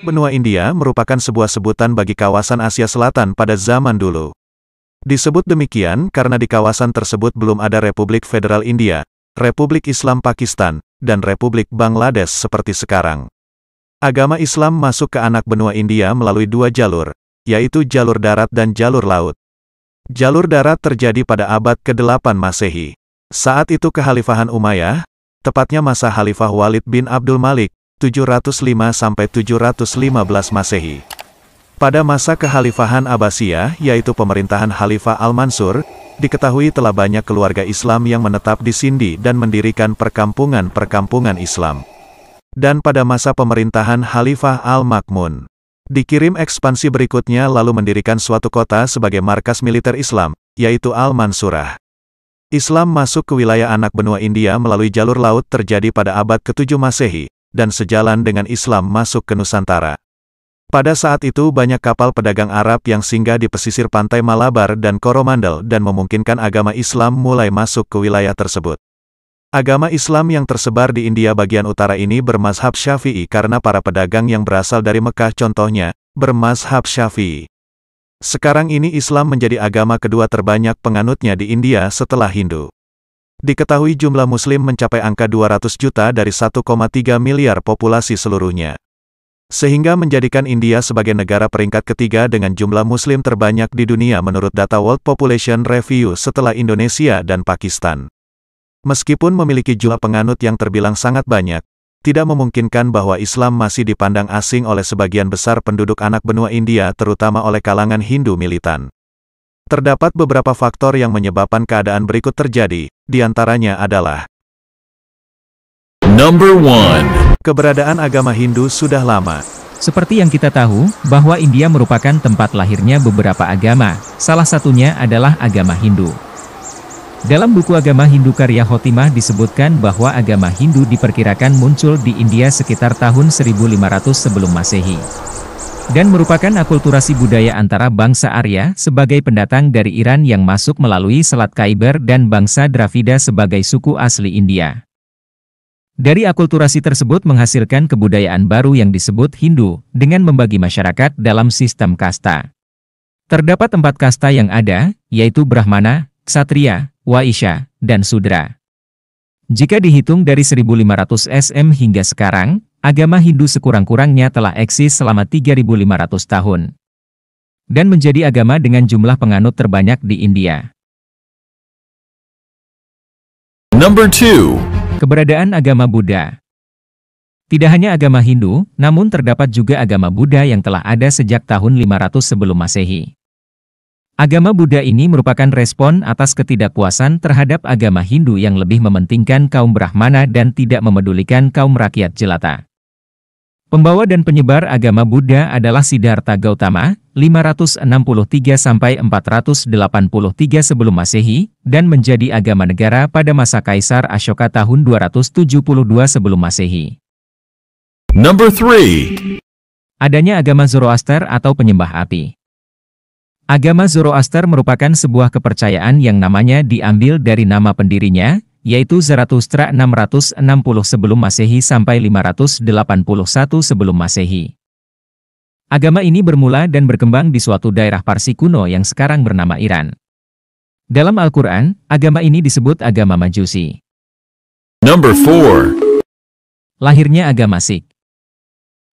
benua India merupakan sebuah sebutan bagi kawasan Asia Selatan pada zaman dulu. Disebut demikian karena di kawasan tersebut belum ada Republik Federal India, Republik Islam Pakistan, dan Republik Bangladesh seperti sekarang. Agama Islam masuk ke anak benua India melalui dua jalur, yaitu jalur darat dan jalur laut. Jalur darat terjadi pada abad ke-8 Masehi. Saat itu Kekhalifahan Umayyah, tepatnya masa Khalifah Walid bin Abdul Malik, 705–715 Masehi. Pada masa Kekhalifahan Abbasiyah, yaitu pemerintahan Khalifah Al-Mansur, diketahui telah banyak keluarga Islam yang menetap di Sindhi dan mendirikan perkampungan-perkampungan Islam. Dan pada masa pemerintahan Khalifah Al-Ma'mun, dikirim ekspansi berikutnya lalu mendirikan suatu kota sebagai markas militer Islam, yaitu Al-Mansurah. Islam masuk ke wilayah anak benua India melalui jalur laut terjadi pada abad ke-7 Masehi, dan sejalan dengan Islam masuk ke Nusantara. Pada saat itu banyak kapal pedagang Arab yang singgah di pesisir pantai Malabar dan Coromandel dan memungkinkan agama Islam mulai masuk ke wilayah tersebut. Agama Islam yang tersebar di India bagian utara ini bermazhab Syafi'i karena para pedagang yang berasal dari Mekah contohnya, bermazhab Syafi'i. Sekarang ini Islam menjadi agama kedua terbanyak penganutnya di India setelah Hindu. Diketahui jumlah Muslim mencapai angka 200 juta dari 1,3 miliar populasi seluruhnya. Sehingga menjadikan India sebagai negara peringkat ketiga dengan jumlah Muslim terbanyak di dunia menurut data World Population Review setelah Indonesia dan Pakistan. Meskipun memiliki jumlah penganut yang terbilang sangat banyak, tidak memungkinkan bahwa Islam masih dipandang asing oleh sebagian besar penduduk anak benua India terutama oleh kalangan Hindu militan. Terdapat beberapa faktor yang menyebabkan keadaan berikut terjadi, diantaranya adalah Number 1. Keberadaan agama Hindu sudah lama. Seperti yang kita tahu, bahwa India merupakan tempat lahirnya beberapa agama, salah satunya adalah agama Hindu. Dalam buku agama Hindu karya Khotimah disebutkan bahwa agama Hindu diperkirakan muncul di India sekitar tahun 1500 sebelum Masehi. Dan merupakan akulturasi budaya antara bangsa Arya sebagai pendatang dari Iran yang masuk melalui Selat Khyber dan bangsa Dravida sebagai suku asli India. Dari akulturasi tersebut menghasilkan kebudayaan baru yang disebut Hindu, dengan membagi masyarakat dalam sistem kasta. Terdapat 4 kasta yang ada, yaitu Brahmana, Ksatria, Waisya, dan Sudra. Jika dihitung dari 1500 SM hingga sekarang, agama Hindu sekurang-kurangnya telah eksis selama 3500 tahun. Dan menjadi agama dengan jumlah penganut terbanyak di India. Number 2. Keberadaan agama Buddha. Tidak hanya agama Hindu, namun terdapat juga agama Buddha yang telah ada sejak tahun 500 sebelum Masehi. Agama Buddha ini merupakan respon atas ketidakpuasan terhadap agama Hindu yang lebih mementingkan kaum Brahmana dan tidak memedulikan kaum rakyat jelata. Pembawa dan penyebar agama Buddha adalah Siddhartha Gautama, 563–483 sebelum Masehi, dan menjadi agama negara pada masa Kaisar Ashoka tahun 272 sebelum Masehi. Number 3. Adanya agama Zoroaster atau penyembah api. Agama Zoroaster merupakan sebuah kepercayaan yang namanya diambil dari nama pendirinya, yaitu Zarathustra 660 sebelum Masehi sampai 581 sebelum Masehi. Agama ini bermula dan berkembang di suatu daerah Parsi kuno yang sekarang bernama Iran. Dalam Al-Quran, agama ini disebut agama Majusi. Number 4. Lahirnya agama Sikh.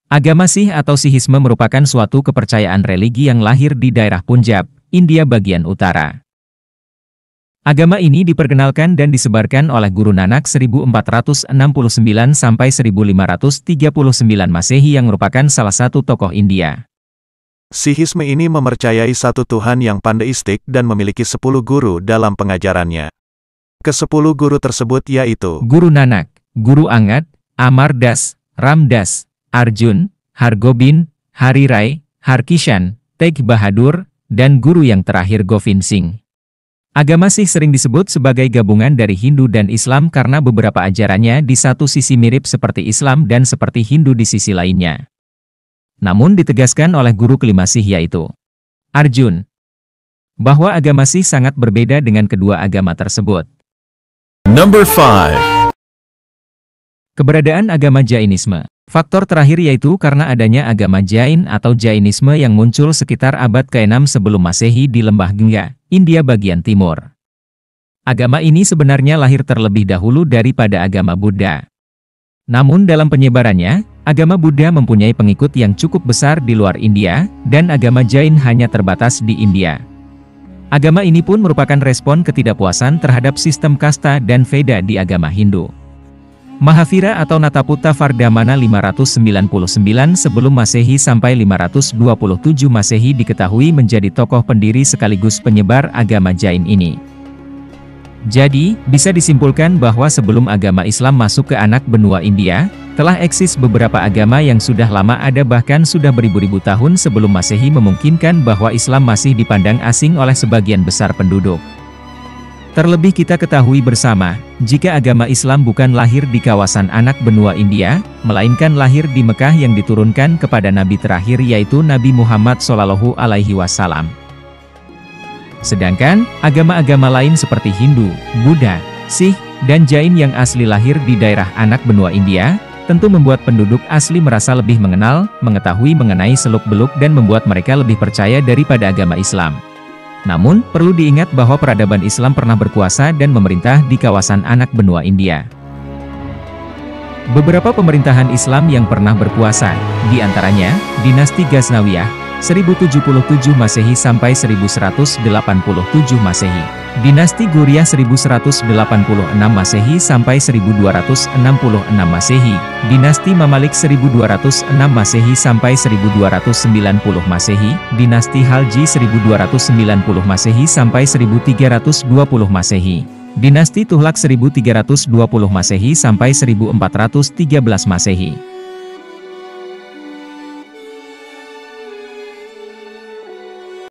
Agama Sikh atau Sikhisme merupakan suatu kepercayaan religi yang lahir di daerah Punjab, India bagian utara. Agama ini diperkenalkan dan disebarkan oleh Guru Nanak 1469 sampai 1539 Masehi yang merupakan salah satu tokoh India. Sikhisme ini mempercayai satu Tuhan yang pandeistik dan memiliki 10 guru dalam pengajarannya. Ke-10 guru tersebut yaitu Guru Nanak, Guru Angad, Amar Das, Ram Das, Arjun, Hargobind, Hari Rai, Harkishan, Tegh Bahadur, dan guru yang terakhir Govind Singh. Agama Sikh sering disebut sebagai gabungan dari Hindu dan Islam karena beberapa ajarannya di satu sisi mirip seperti Islam dan seperti Hindu di sisi lainnya. Namun ditegaskan oleh guru kelima Sikh yaitu Arjun, bahwa agama Sikh sangat berbeda dengan kedua agama tersebut. Number 5. Keberadaan agama Jainisme. Faktor terakhir yaitu karena adanya agama Jain atau Jainisme yang muncul sekitar abad ke-6 sebelum Masehi di Lembah Gengga, India bagian timur. Agama ini sebenarnya lahir terlebih dahulu daripada agama Buddha. Namun dalam penyebarannya, agama Buddha mempunyai pengikut yang cukup besar di luar India, dan agama Jain hanya terbatas di India. Agama ini pun merupakan respon ketidakpuasan terhadap sistem kasta dan Veda di agama Hindu. Mahavira atau Nataputta Vardhamana 599 sebelum Masehi sampai 527 Masehi diketahui menjadi tokoh pendiri sekaligus penyebar agama Jain ini. Jadi, bisa disimpulkan bahwa sebelum agama Islam masuk ke anak benua India, telah eksis beberapa agama yang sudah lama ada bahkan sudah beribu-ribu tahun sebelum Masehi memungkinkan bahwa Islam masih dipandang asing oleh sebagian besar penduduk. Terlebih kita ketahui bersama, jika agama Islam bukan lahir di kawasan anak benua India, melainkan lahir di Mekah yang diturunkan kepada Nabi terakhir yaitu Nabi Muhammad SAW. Sedangkan, agama-agama lain seperti Hindu, Buddha, Sikh, dan Jain yang asli lahir di daerah anak benua India, tentu membuat penduduk asli merasa lebih mengenal, mengetahui mengenai seluk-beluk dan membuat mereka lebih percaya daripada agama Islam. Namun, perlu diingat bahwa peradaban Islam pernah berkuasa dan memerintah di kawasan anak benua India. Beberapa pemerintahan Islam yang pernah berkuasa, di antaranya, dinasti Ghaznawiyah, 1077 Masehi sampai 1187 Masehi. Dinasti Ghuryah 1186 Masehi sampai 1266 Masehi. Dinasti Mamalik 1206 Masehi sampai 1290 Masehi. Dinasti Khalji 1290 Masehi sampai 1320 Masehi. Dinasti Tughlaq 1320 Masehi sampai 1413 Masehi.